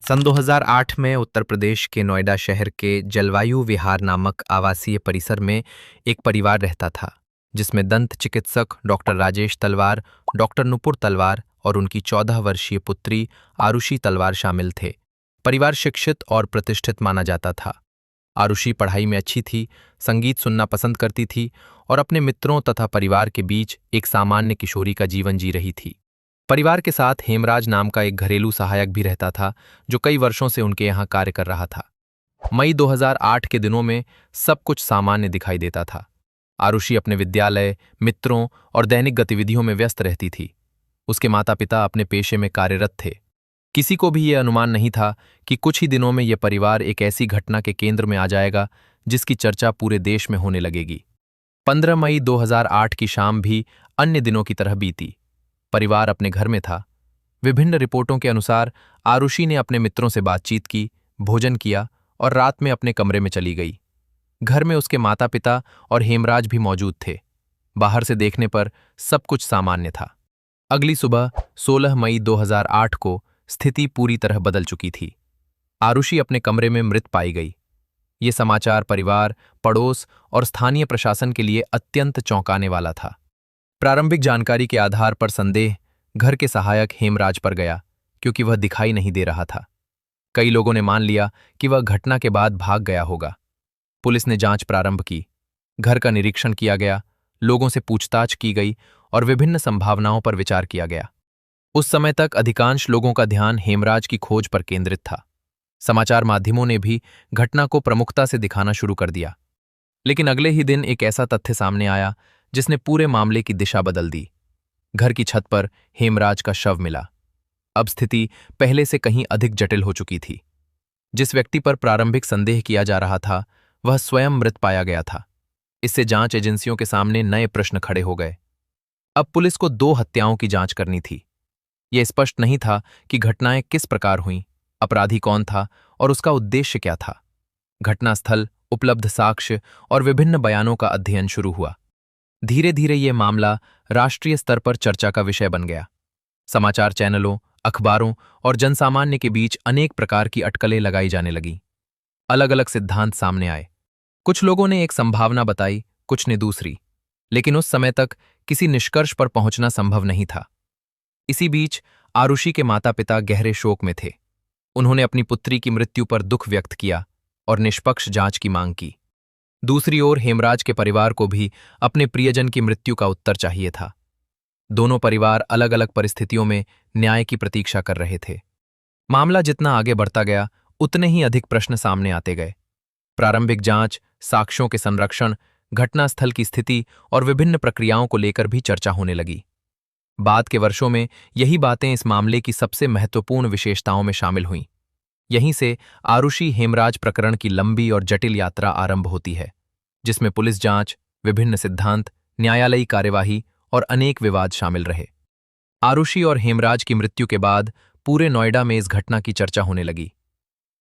सन 2008 में उत्तर प्रदेश के नोएडा शहर के जलवायु विहार नामक आवासीय परिसर में एक परिवार रहता था, जिसमें दंत चिकित्सक डॉक्टर राजेश तलवार, डॉक्टर नुपुर तलवार और उनकी 14 वर्षीय पुत्री आरुषि तलवार शामिल थे। परिवार शिक्षित और प्रतिष्ठित माना जाता था। आरुषि पढ़ाई में अच्छी थी, संगीत सुनना पसंद करती थी और अपने मित्रों तथा परिवार के बीच एक सामान्य किशोरी का जीवन जी रही थी। परिवार के साथ हेमराज नाम का एक घरेलू सहायक भी रहता था, जो कई वर्षों से उनके यहाँ कार्य कर रहा था। मई 2008 के दिनों में सब कुछ सामान्य दिखाई देता था। आरुषि अपने विद्यालय, मित्रों और दैनिक गतिविधियों में व्यस्त रहती थी। उसके माता पिता अपने पेशे में कार्यरत थे। किसी को भी यह अनुमान नहीं था कि कुछ ही दिनों में यह परिवार एक ऐसी घटना के केंद्र में आ जाएगा जिसकी चर्चा पूरे देश में होने लगेगी। 15 मई 2008 की शाम भी अन्य दिनों की तरह बीती। परिवार अपने घर में था। विभिन्न रिपोर्टों के अनुसार आरुषि ने अपने मित्रों से बातचीत की, भोजन किया और रात में अपने कमरे में चली गई। घर में उसके माता पिता और हेमराज भी मौजूद थे। बाहर से देखने पर सब कुछ सामान्य था। अगली सुबह 16 मई 2008 को स्थिति पूरी तरह बदल चुकी थी। आरुषि अपने कमरे में मृत पाई गई। ये समाचार परिवार, पड़ोस और स्थानीय प्रशासन के लिए अत्यंत चौंकाने वाला था। प्रारंभिक जानकारी के आधार पर संदेह घर के सहायक हेमराज पर गया, क्योंकि वह दिखाई नहीं दे रहा था। कई लोगों ने मान लिया कि वह घटना के बाद भाग गया होगा। पुलिस ने जांच प्रारंभ की। घर का निरीक्षण किया गया, लोगों से पूछताछ की गई और विभिन्न संभावनाओं पर विचार किया गया। उस समय तक अधिकांश लोगों का ध्यान हेमराज की खोज पर केंद्रित था। समाचार माध्यमों ने भी घटना को प्रमुखता से दिखाना शुरू कर दिया। लेकिन अगले ही दिन एक ऐसा तथ्य सामने आया जिसने पूरे मामले की दिशा बदल दी। घर की छत पर हेमराज का शव मिला। अब स्थिति पहले से कहीं अधिक जटिल हो चुकी थी। जिस व्यक्ति पर प्रारंभिक संदेह किया जा रहा था, वह स्वयं मृत पाया गया था। इससे जांच एजेंसियों के सामने नए प्रश्न खड़े हो गए। अब पुलिस को 2 हत्याओं की जांच करनी थी। यह स्पष्ट नहीं था कि घटनाएं किस प्रकार हुईं, अपराधी कौन था और उसका उद्देश्य क्या था। घटनास्थल, उपलब्ध साक्ष्य और विभिन्न बयानों का अध्ययन शुरू हुआ। धीरे धीरे यह मामला राष्ट्रीय स्तर पर चर्चा का विषय बन गया। समाचार चैनलों, अखबारों और जनसामान्य के बीच अनेक प्रकार की अटकलें लगाई जाने लगीं। अलग अलग सिद्धांत सामने आए। कुछ लोगों ने एक संभावना बताई, कुछ ने दूसरी, लेकिन उस समय तक किसी निष्कर्ष पर पहुंचना संभव नहीं था। इसी बीच आरुषि के माता पिता गहरे शोक में थे। उन्होंने अपनी पुत्री की मृत्यु पर दुख व्यक्त किया और निष्पक्ष जांच की मांग की। दूसरी ओर हेमराज के परिवार को भी अपने प्रियजन की मृत्यु का उत्तर चाहिए था। दोनों परिवार अलग अलग परिस्थितियों में न्याय की प्रतीक्षा कर रहे थे। मामला जितना आगे बढ़ता गया, उतने ही अधिक प्रश्न सामने आते गए। प्रारंभिक जांच, साक्ष्यों के संरक्षण, घटनास्थल की स्थिति और विभिन्न प्रक्रियाओं को लेकर भी चर्चा होने लगी। बाद के वर्षों में यही बातें इस मामले की सबसे महत्वपूर्ण विशेषताओं में शामिल हुईं। यहीं से आरुषि हेमराज प्रकरण की लंबी और जटिल यात्रा आरंभ होती है, जिसमें पुलिस जांच, विभिन्न सिद्धांत, न्यायालयी कार्यवाही और अनेक विवाद शामिल रहे। आरुषि और हेमराज की मृत्यु के बाद पूरे नोएडा में इस घटना की चर्चा होने लगी।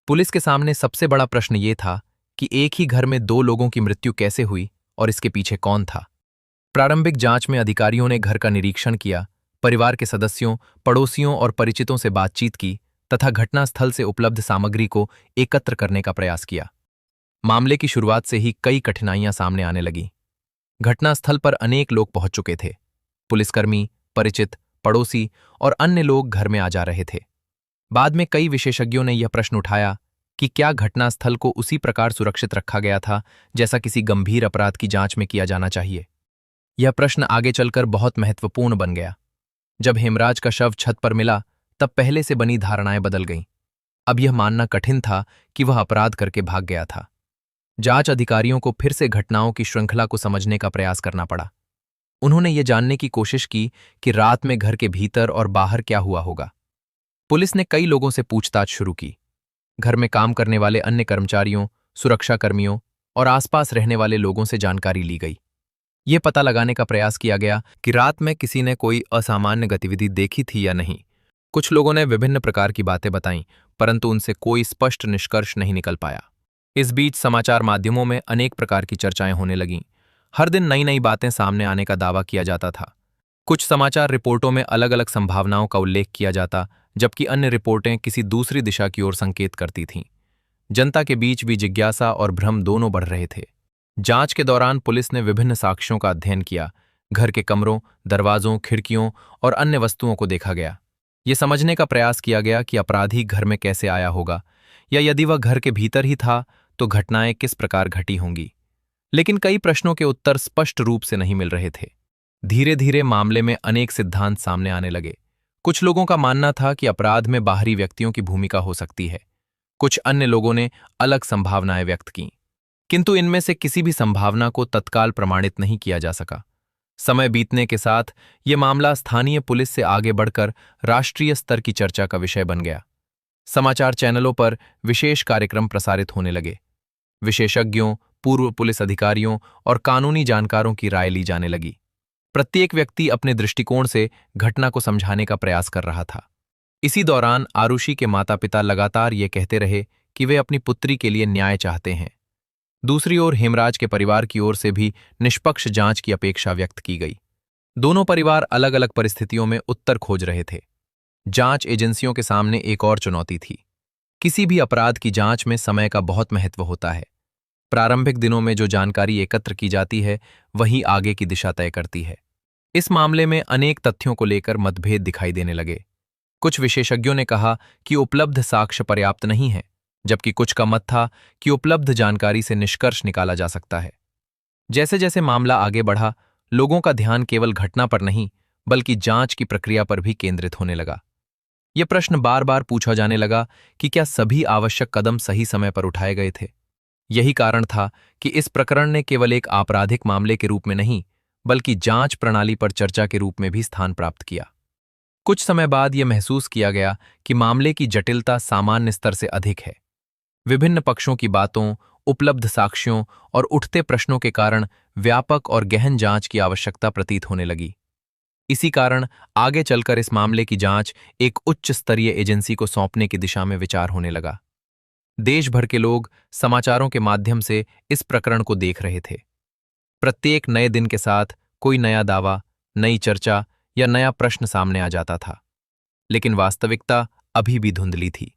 पुलिस के सामने सबसे बड़ा प्रश्न ये था कि एक ही घर में 2 लोगों की मृत्यु कैसे हुई और इसके पीछे कौन था। प्रारंभिक जांच में अधिकारियों ने घर का निरीक्षण किया, परिवार के सदस्यों, पड़ोसियों और परिचितों से बातचीत की तथा घटनास्थल से उपलब्ध सामग्री को एकत्र करने का प्रयास किया। मामले की शुरुआत से ही कई कठिनाइयां सामने आने लगीं। घटनास्थल पर अनेक लोग पहुंच चुके थे। पुलिसकर्मी, परिचित, पड़ोसी और अन्य लोग घर में आ जा रहे थे। बाद में कई विशेषज्ञों ने यह प्रश्न उठाया कि क्या घटनास्थल को उसी प्रकार सुरक्षित रखा गया था जैसा किसी गंभीर अपराध की जांच में किया जाना चाहिए। यह प्रश्न आगे चलकर बहुत महत्वपूर्ण बन गया। जब हेमराज का शव छत पर मिला, तब पहले से बनी धारणाएं बदल गईं। अब यह मानना कठिन था कि वह अपराध करके भाग गया था। जांच अधिकारियों को फिर से घटनाओं की श्रृंखला को समझने का प्रयास करना पड़ा। उन्होंने ये जानने की कोशिश की कि रात में घर के भीतर और बाहर क्या हुआ होगा। पुलिस ने कई लोगों से पूछताछ शुरू की। घर में काम करने वाले अन्य कर्मचारियों, सुरक्षाकर्मियों और आसपास रहने वाले लोगों से जानकारी ली गई। ये पता लगाने का प्रयास किया गया कि रात में किसी ने कोई असामान्य गतिविधि देखी थी या नहीं। कुछ लोगों ने विभिन्न प्रकार की बातें बताईं, परंतु उनसे कोई स्पष्ट निष्कर्ष नहीं निकल पाया। इस बीच समाचार माध्यमों में अनेक प्रकार की चर्चाएं होने लगीं। हर दिन नई नई बातें सामने आने का दावा किया जाता था। कुछ समाचार रिपोर्टों में अलग अलग संभावनाओं का उल्लेख किया जाता, जबकि अन्य रिपोर्टें किसी दूसरी दिशा की ओर संकेत करती थीं। जनता के बीच भी जिज्ञासा और भ्रम दोनों बढ़ रहे थे। जांच के दौरान पुलिस ने विभिन्न साक्ष्यों का अध्ययन किया। घर के कमरों, दरवाजों, खिड़कियों और अन्य वस्तुओं को देखा गया। ये समझने का प्रयास किया गया कि अपराधी घर में कैसे आया होगा, या यदि वह घर के भीतर ही था तो घटनाएं किस प्रकार घटी होंगी। लेकिन कई प्रश्नों के उत्तर स्पष्ट रूप से नहीं मिल रहे थे। धीरे धीरे मामले में अनेक सिद्धांत सामने आने लगे। कुछ लोगों का मानना था कि अपराध में बाहरी व्यक्तियों की भूमिका हो सकती है। कुछ अन्य लोगों ने अलग संभावनाएं व्यक्त की, किंतु इनमें से किसी भी संभावना को तत्काल प्रमाणित नहीं किया जा सका। समय बीतने के साथ यह मामला स्थानीय पुलिस से आगे बढ़कर राष्ट्रीय स्तर की चर्चा का विषय बन गया। समाचार चैनलों पर विशेष कार्यक्रम प्रसारित होने लगे। विशेषज्ञों, पूर्व पुलिस अधिकारियों और कानूनी जानकारों की राय ली जाने लगी। प्रत्येक व्यक्ति अपने दृष्टिकोण से घटना को समझाने का प्रयास कर रहा था। इसी दौरान आरुषि के माता-पिता लगातार ये कहते रहे कि वे अपनी पुत्री के लिए न्याय चाहते हैं। दूसरी ओर हेमराज के परिवार की ओर से भी निष्पक्ष जांच की अपेक्षा व्यक्त की गई। दोनों परिवार अलग अलग परिस्थितियों में उत्तर खोज रहे थे। जांच एजेंसियों के सामने एक और चुनौती थी। किसी भी अपराध की जांच में समय का बहुत महत्व होता है। प्रारंभिक दिनों में जो जानकारी एकत्र की जाती है वही आगे की दिशा तय करती है। इस मामले में अनेक तथ्यों को लेकर मतभेद दिखाई देने लगे। कुछ विशेषज्ञों ने कहा कि उपलब्ध साक्ष्य पर्याप्त नहीं है, जबकि कुछ का मत था कि उपलब्ध जानकारी से निष्कर्ष निकाला जा सकता है। जैसे जैसे मामला आगे बढ़ा, लोगों का ध्यान केवल घटना पर नहीं बल्कि जांच की प्रक्रिया पर भी केंद्रित होने लगा। यह प्रश्न बार बार पूछा जाने लगा कि क्या सभी आवश्यक कदम सही समय पर उठाए गए थे। यही कारण था कि इस प्रकरण ने केवल एक आपराधिक मामले के रूप में नहीं बल्कि जांच प्रणाली पर चर्चा के रूप में भी स्थान प्राप्त किया। कुछ समय बाद यह महसूस किया गया कि मामले की जटिलता सामान्य स्तर से अधिक है। विभिन्न पक्षों की बातों, उपलब्ध साक्ष्यों और उठते प्रश्नों के कारण व्यापक और गहन जांच की आवश्यकता प्रतीत होने लगी। इसी कारण आगे चलकर इस मामले की जांच एक उच्च स्तरीय एजेंसी को सौंपने की दिशा में विचार होने लगा। देश भर के लोग समाचारों के माध्यम से इस प्रकरण को देख रहे थे। प्रत्येक नए दिन के साथ कोई नया दावा, नई चर्चा या नया प्रश्न सामने आ जाता था। लेकिन वास्तविकता अभी भी धुंधली थी।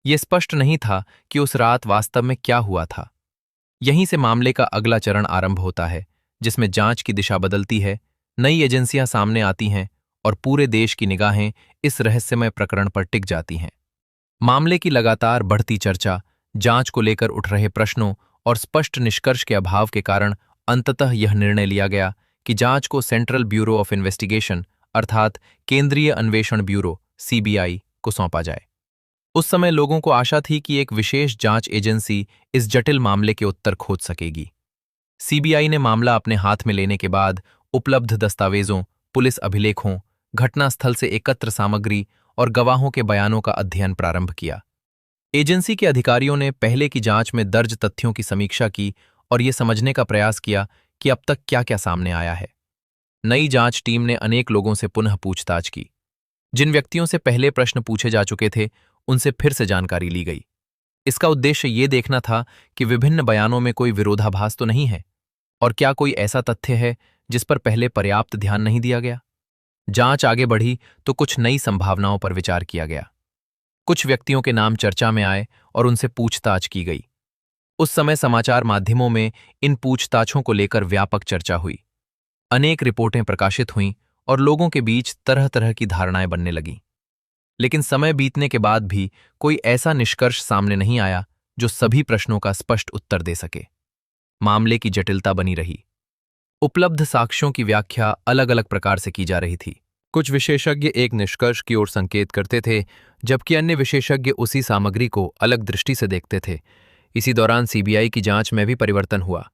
यह स्पष्ट नहीं था कि उस रात वास्तव में क्या हुआ था। यहीं से मामले का अगला चरण आरंभ होता है, जिसमें जांच की दिशा बदलती है, नई एजेंसियां सामने आती हैं और पूरे देश की निगाहें इस रहस्यमय प्रकरण पर टिक जाती हैं। मामले की लगातार बढ़ती चर्चा, जांच को लेकर उठ रहे प्रश्नों और स्पष्ट निष्कर्ष के अभाव के कारण अंततः यह निर्णय लिया गया कि जांच को सेंट्रल ब्यूरो ऑफ इन्वेस्टिगेशन अर्थात केंद्रीय अन्वेषण ब्यूरो (सीबीआई) को सौंपा जाए। उस समय लोगों को आशा थी कि एक विशेष जांच एजेंसी इस जटिल मामले के उत्तर खोज सकेगी। सीबीआई ने मामला अपने हाथ में लेने के बाद उपलब्ध दस्तावेजों, पुलिस अभिलेखों, घटनास्थल से एकत्र सामग्री और गवाहों के बयानों का अध्ययन प्रारंभ किया। एजेंसी के अधिकारियों ने पहले की जांच में दर्ज तथ्यों की समीक्षा की और ये समझने का प्रयास किया कि अब तक क्या-क्या सामने आया है। नई जांच टीम ने अनेक लोगों से पुनः पूछताछ की। जिन व्यक्तियों से पहले प्रश्न पूछे जा चुके थे, उनसे फिर से जानकारी ली गई। इसका उद्देश्य ये देखना था कि विभिन्न बयानों में कोई विरोधाभास तो नहीं है और क्या कोई ऐसा तथ्य है जिस पर पहले पर्याप्त ध्यान नहीं दिया गया। जांच आगे बढ़ी तो कुछ नई संभावनाओं पर विचार किया गया। कुछ व्यक्तियों के नाम चर्चा में आए और उनसे पूछताछ की गई। उस समय समाचार माध्यमों में इन पूछताछों को लेकर व्यापक चर्चा हुई। अनेक रिपोर्टें प्रकाशित हुईं और लोगों के बीच तरह तरह की धारणाएं बनने लगीं। लेकिन समय बीतने के बाद भी कोई ऐसा निष्कर्ष सामने नहीं आया जो सभी प्रश्नों का स्पष्ट उत्तर दे सके। मामले की जटिलता बनी रही। उपलब्ध साक्ष्यों की व्याख्या अलग अलग प्रकार से की जा रही थी। कुछ विशेषज्ञ एक निष्कर्ष की ओर संकेत करते थे, जबकि अन्य विशेषज्ञ उसी सामग्री को अलग दृष्टि से देखते थे। इसी दौरान सीबीआई की जांच में भी परिवर्तन हुआ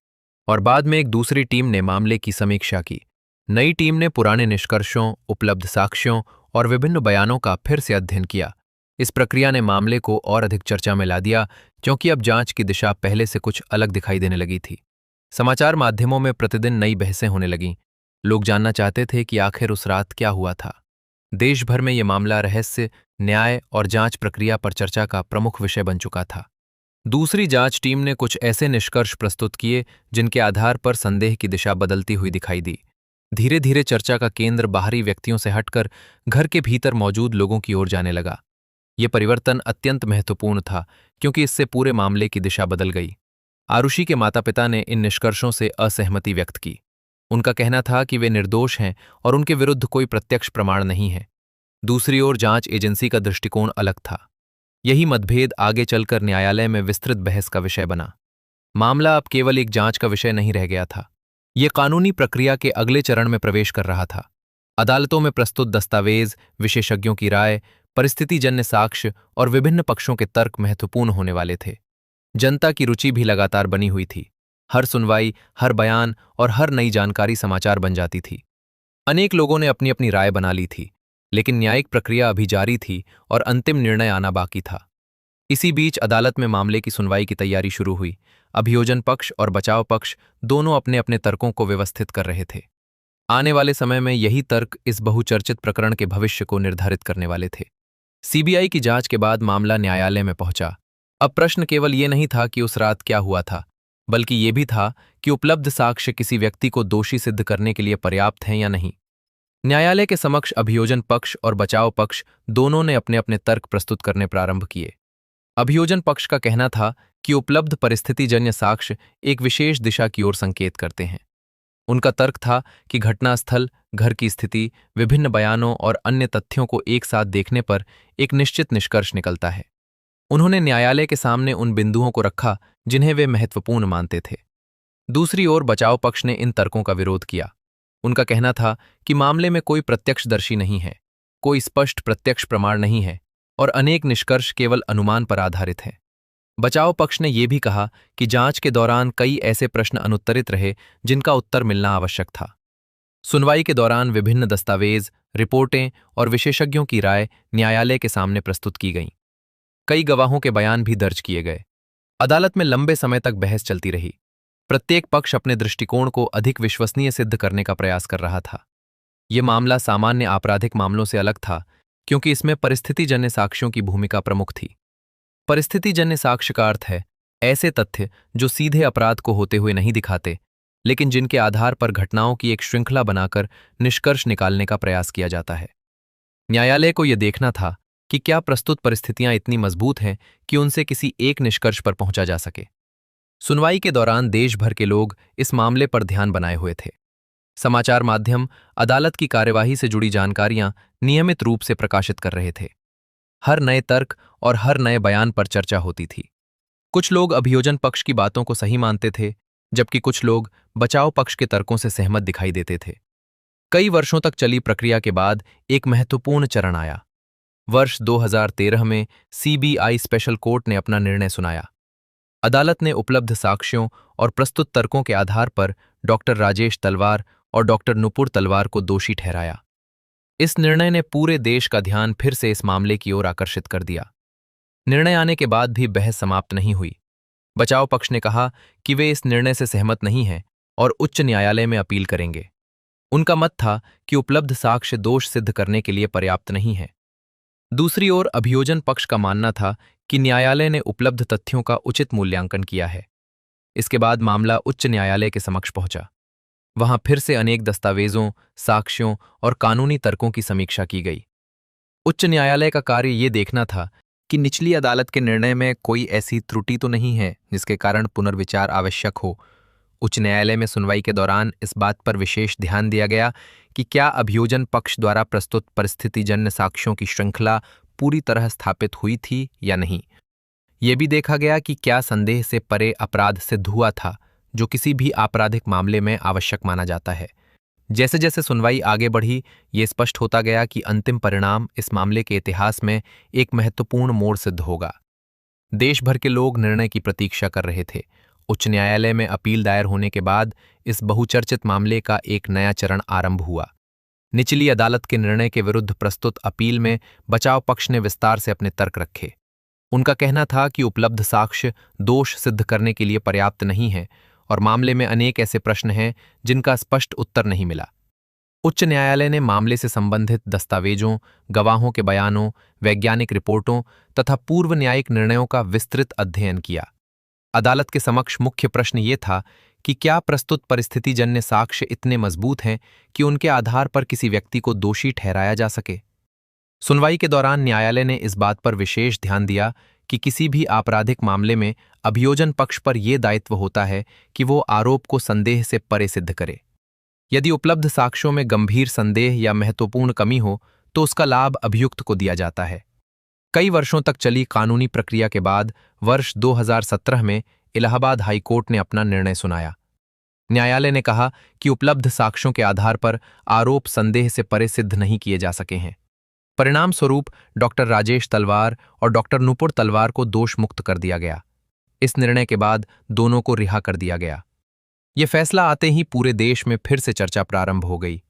और बाद में एक दूसरी टीम ने मामले की समीक्षा की। नई टीम ने पुराने निष्कर्षों, उपलब्ध साक्ष्यों और विभिन्न बयानों का फिर से अध्ययन किया। इस प्रक्रिया ने मामले को और अधिक चर्चा में ला दिया, क्योंकि अब जांच की दिशा पहले से कुछ अलग दिखाई देने लगी थी। समाचार माध्यमों में प्रतिदिन नई बहसें होने लगीं। लोग जानना चाहते थे कि आखिर उस रात क्या हुआ था। देश भर में यह मामला रहस्य, न्याय और जांच प्रक्रिया पर चर्चा का प्रमुख विषय बन चुका था। दूसरी जांच टीम ने कुछ ऐसे निष्कर्ष प्रस्तुत किए जिनके आधार पर संदेह की दिशा बदलती हुई दिखाई दी। धीरे धीरे चर्चा का केंद्र बाहरी व्यक्तियों से हटकर घर के भीतर मौजूद लोगों की ओर जाने लगा। ये परिवर्तन अत्यंत महत्वपूर्ण था क्योंकि इससे पूरे मामले की दिशा बदल गई। आरुषि के माता पिता ने इन निष्कर्षों से असहमति व्यक्त की। उनका कहना था कि वे निर्दोष हैं और उनके विरुद्ध कोई प्रत्यक्ष प्रमाण नहीं है। दूसरी ओर जांच एजेंसी का दृष्टिकोण अलग था। यही मतभेद आगे चलकर न्यायालय में विस्तृत बहस का विषय बना। मामला अब केवल एक जांच का विषय नहीं रह गया था। ये कानूनी प्रक्रिया के अगले चरण में प्रवेश कर रहा था। अदालतों में प्रस्तुत दस्तावेज, विशेषज्ञों की राय, परिस्थितिजन्य साक्ष्य और विभिन्न पक्षों के तर्क महत्वपूर्ण होने वाले थे। जनता की रुचि भी लगातार बनी हुई थी। हर सुनवाई, हर बयान और हर नई जानकारी समाचार बन जाती थी। अनेक लोगों ने अपनी अपनी राय बना ली थी, लेकिन न्यायिक प्रक्रिया अभी जारी थी और अंतिम निर्णय आना बाकी था। इसी बीच अदालत में मामले की सुनवाई की तैयारी शुरू हुई। अभियोजन पक्ष और बचाव पक्ष दोनों अपने अपने तर्कों को व्यवस्थित कर रहे थे। आने वाले समय में यही तर्क इस बहुचर्चित प्रकरण के भविष्य को निर्धारित करने वाले थे। सीबीआई की जांच के बाद मामला न्यायालय में पहुंचा। अब प्रश्न केवल ये नहीं था कि उस रात क्या हुआ था, बल्कि ये भी था कि उपलब्ध साक्ष्य किसी व्यक्ति को दोषी सिद्ध करने के लिए पर्याप्त हैं या नहीं। न्यायालय के समक्ष अभियोजन पक्ष और बचाव पक्ष दोनों ने अपने अपने तर्क प्रस्तुत करने प्रारंभ किए। अभियोजन पक्ष का कहना था कि उपलब्ध परिस्थितिजन्य साक्ष्य एक विशेष दिशा की ओर संकेत करते हैं। उनका तर्क था कि घटनास्थल, घर की स्थिति, विभिन्न बयानों और अन्य तथ्यों को एक साथ देखने पर एक निश्चित निष्कर्ष निकलता है। उन्होंने न्यायालय के सामने उन बिंदुओं को रखा जिन्हें वे महत्वपूर्ण मानते थे। दूसरी ओर बचाव पक्ष ने इन तर्कों का विरोध किया। उनका कहना था कि मामले में कोई प्रत्यक्षदर्शी नहीं है, कोई स्पष्ट प्रत्यक्ष प्रमाण नहीं है और अनेक निष्कर्ष केवल अनुमान पर आधारित हैं। बचाव पक्ष ने यह भी कहा कि जांच के दौरान कई ऐसे प्रश्न अनुत्तरित रहे जिनका उत्तर मिलना आवश्यक था। सुनवाई के दौरान विभिन्न दस्तावेज, रिपोर्टें और विशेषज्ञों की राय न्यायालय के सामने प्रस्तुत की गईं। कई गवाहों के बयान भी दर्ज किए गए। अदालत में लंबे समय तक बहस चलती रही। प्रत्येक पक्ष अपने दृष्टिकोण को अधिक विश्वसनीय सिद्ध करने का प्रयास कर रहा था। यह मामला सामान्य आपराधिक मामलों से अलग था क्योंकि इसमें परिस्थितिजन्य साक्ष्यों की भूमिका प्रमुख थी। परिस्थितिजन्य साक्ष्य का अर्थ है ऐसे तथ्य जो सीधे अपराध को होते हुए नहीं दिखाते, लेकिन जिनके आधार पर घटनाओं की एक श्रृंखला बनाकर निष्कर्ष निकालने का प्रयास किया जाता है। न्यायालय को यह देखना था कि क्या प्रस्तुत परिस्थितियां इतनी मजबूत हैं कि उनसे किसी एक निष्कर्ष पर पहुंचा जा सके। सुनवाई के दौरान देश भर के लोग इस मामले पर ध्यान बनाए हुए थे। समाचार माध्यम अदालत की कार्यवाही से जुड़ी जानकारियां नियमित रूप से प्रकाशित कर रहे थे। हर नए तर्क और हर नए बयान पर चर्चा होती थी। कुछ लोग अभियोजन पक्ष की बातों को सही मानते थे, जबकि कुछ लोग बचाव पक्ष के तर्कों से सहमत दिखाई देते थे। कई वर्षों तक चली प्रक्रिया के बाद एक महत्वपूर्ण चरण आया। वर्ष 2013 में सीबीआई स्पेशल कोर्ट ने अपना निर्णय सुनाया। अदालत ने उपलब्ध साक्ष्यों और प्रस्तुत तर्कों के आधार पर डॉक्टर राजेश तलवार और डॉक्टर नुपुर तलवार को दोषी ठहराया। इस निर्णय ने पूरे देश का ध्यान फिर से इस मामले की ओर आकर्षित कर दिया। निर्णय आने के बाद भी बहस समाप्त नहीं हुई। बचाव पक्ष ने कहा कि वे इस निर्णय से सहमत नहीं हैं और उच्च न्यायालय में अपील करेंगे। उनका मत था कि उपलब्ध साक्ष्य दोष सिद्ध करने के लिए पर्याप्त नहीं है। दूसरी ओर अभियोजन पक्ष का मानना था कि न्यायालय ने उपलब्ध तथ्यों का उचित मूल्यांकन किया है। इसके बाद मामला उच्च न्यायालय के समक्ष पहुंचा। वहां फिर से अनेक दस्तावेजों, साक्ष्यों और कानूनी तर्कों की समीक्षा की गई। उच्च न्यायालय का कार्य ये देखना था कि निचली अदालत के निर्णय में कोई ऐसी त्रुटि तो नहीं है जिसके कारण पुनर्विचार आवश्यक हो। उच्च न्यायालय में सुनवाई के दौरान इस बात पर विशेष ध्यान दिया गया कि क्या अभियोजन पक्ष द्वारा प्रस्तुत परिस्थितिजन्य साक्ष्यों की श्रृंखला पूरी तरह स्थापित हुई थी या नहीं। यह भी देखा गया कि क्या संदेह से परे अपराध सिद्ध हुआ था, जो किसी भी आपराधिक मामले में आवश्यक माना जाता है। जैसे जैसे सुनवाई आगे बढ़ी, ये स्पष्ट होता गया कि अंतिम परिणाम इस मामले के इतिहास में एक महत्वपूर्ण मोड़ सिद्ध होगा। देश भर के लोग निर्णय की प्रतीक्षा कर रहे थे। उच्च न्यायालय में अपील दायर होने के बाद इस बहुचर्चित मामले का एक नया चरण आरंभ हुआ। निचली अदालत के निर्णय के विरुद्ध प्रस्तुत अपील में बचाव पक्ष ने विस्तार से अपने तर्क रखे। उनका कहना था कि उपलब्ध साक्ष्य दोष सिद्ध करने के लिए पर्याप्त नहीं है और मामले में अनेक ऐसे प्रश्न हैं जिनका स्पष्ट उत्तर नहीं मिला। उच्च न्यायालय ने मामले से संबंधित दस्तावेजों, गवाहों के बयानों, वैज्ञानिक रिपोर्टों तथा पूर्व न्यायिक निर्णयों का विस्तृत अध्ययन किया। अदालत के समक्ष मुख्य प्रश्न ये था कि क्या प्रस्तुत परिस्थितिजन्य साक्ष्य इतने मजबूत हैं कि उनके आधार पर किसी व्यक्ति को दोषी ठहराया जा सके। सुनवाई के दौरान न्यायालय ने इस बात पर विशेष ध्यान दिया कि किसी भी आपराधिक मामले में अभियोजन पक्ष पर यह दायित्व होता है कि वो आरोप को संदेह से परे सिद्ध करे। यदि उपलब्ध साक्ष्यों में गंभीर संदेह या महत्वपूर्ण कमी हो तो उसका लाभ अभियुक्त को दिया जाता है। कई वर्षों तक चली कानूनी प्रक्रिया के बाद वर्ष 2017 में इलाहाबाद हाई कोर्ट ने अपना निर्णय सुनाया। न्यायालय ने कहा कि उपलब्ध साक्ष्यों के आधार पर आरोप संदेह से परे सिद्ध नहीं किए जा सके हैं। परिणाम स्वरूप डॉक्टर राजेश तलवार और डॉक्टर नुपुर तलवार को दोष मुक्त कर दिया गया। इस निर्णय के बाद दोनों को रिहा कर दिया गया। ये फैसला आते ही पूरे देश में फिर से चर्चा प्रारंभ हो गई।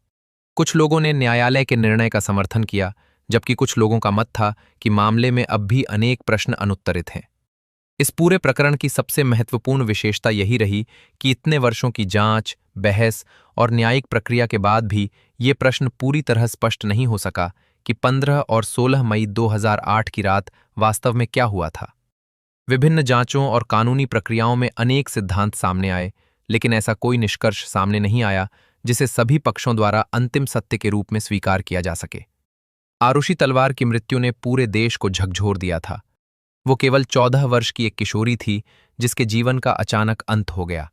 कुछ लोगों ने न्यायालय के निर्णय का समर्थन किया, जबकि कुछ लोगों का मत था कि मामले में अब भी अनेक प्रश्न अनुत्तरित हैं। इस पूरे प्रकरण की सबसे महत्वपूर्ण विशेषता यही रही कि इतने वर्षों की जांच, बहस और न्यायिक प्रक्रिया के बाद भी ये प्रश्न पूरी तरह स्पष्ट नहीं हो सका कि 15 और 16 मई 2008 की रात वास्तव में क्या हुआ था। विभिन्न जांचों और कानूनी प्रक्रियाओं में अनेक सिद्धांत सामने आए, लेकिन ऐसा कोई निष्कर्ष सामने नहीं आया जिसे सभी पक्षों द्वारा अंतिम सत्य के रूप में स्वीकार किया जा सके। आरुषि तलवार की मृत्यु ने पूरे देश को झकझोर दिया था। वो केवल 14 वर्ष की एक किशोरी थी जिसके जीवन का अचानक अंत हो गया।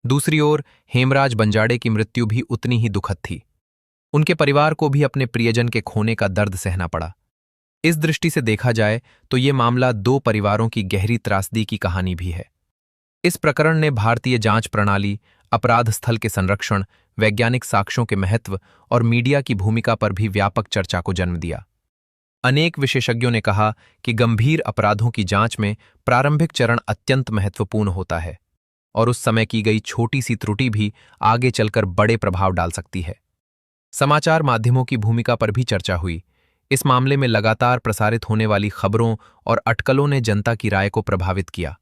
दूसरी ओर हेमराज बंजाड़े की मृत्यु भी उतनी ही दुखद थी। उनके परिवार को भी अपने प्रियजन के खोने का दर्द सहना पड़ा। इस दृष्टि से देखा जाए तो ये मामला दो परिवारों की गहरी त्रासदी की कहानी भी है। इस प्रकरण ने भारतीय जांच प्रणाली, अपराध स्थल के संरक्षण, वैज्ञानिक साक्ष्यों के महत्व और मीडिया की भूमिका पर भी व्यापक चर्चा को जन्म दिया। अनेक विशेषज्ञों ने कहा कि गंभीर अपराधों की जांच में प्रारंभिक चरण अत्यंत महत्वपूर्ण होता है और उस समय की गई छोटी सी त्रुटि भी आगे चलकर बड़े प्रभाव डाल सकती है। समाचार माध्यमों की भूमिका पर भी चर्चा हुई। इस मामले में लगातार प्रसारित होने वाली खबरों और अटकलों ने जनता की राय को प्रभावित किया।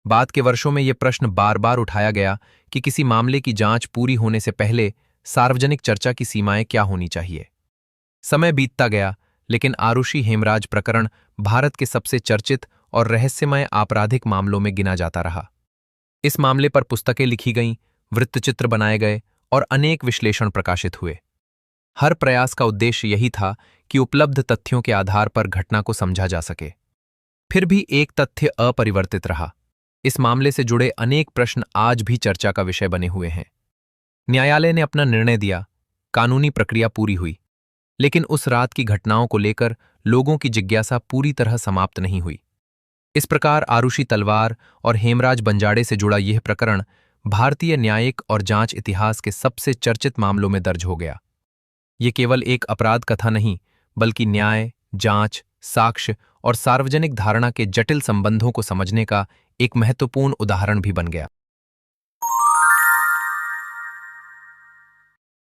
बाद के वर्षों में यह प्रश्न बार बार उठाया गया कि किसी मामले की जांच पूरी होने से पहले सार्वजनिक चर्चा की सीमाएं क्या होनी चाहिए। समय बीतता गया, लेकिन आरुषि हेमराज प्रकरण भारत के सबसे चर्चित और रहस्यमय आपराधिक मामलों में गिना जाता रहा। इस मामले पर पुस्तकें लिखी गईं, वृत्तचित्र बनाए गए और अनेक विश्लेषण प्रकाशित हुए। हर प्रयास का उद्देश्य यही था कि उपलब्ध तथ्यों के आधार पर घटना को समझा जा सके। फिर भी एक तथ्य अपरिवर्तित रहा। इस मामले से जुड़े अनेक प्रश्न आज भी चर्चा का विषय बने हुए हैं। न्यायालय ने अपना निर्णय दिया, कानूनी प्रक्रिया पूरी हुई, लेकिन उस रात की घटनाओं को लेकर लोगों की जिज्ञासा पूरी तरह समाप्त नहीं हुई। इस प्रकार आरुषि तलवार और हेमराज बंजाड़े से जुड़ा यह प्रकरण भारतीय न्यायिक और जांच इतिहास के सबसे चर्चित मामलों में दर्ज हो गया। ये केवल एक अपराध कथा नहीं, बल्कि न्याय, जांच, साक्ष्य और सार्वजनिक धारणा के जटिल संबंधों को समझने का एक महत्वपूर्ण उदाहरण भी बन गया।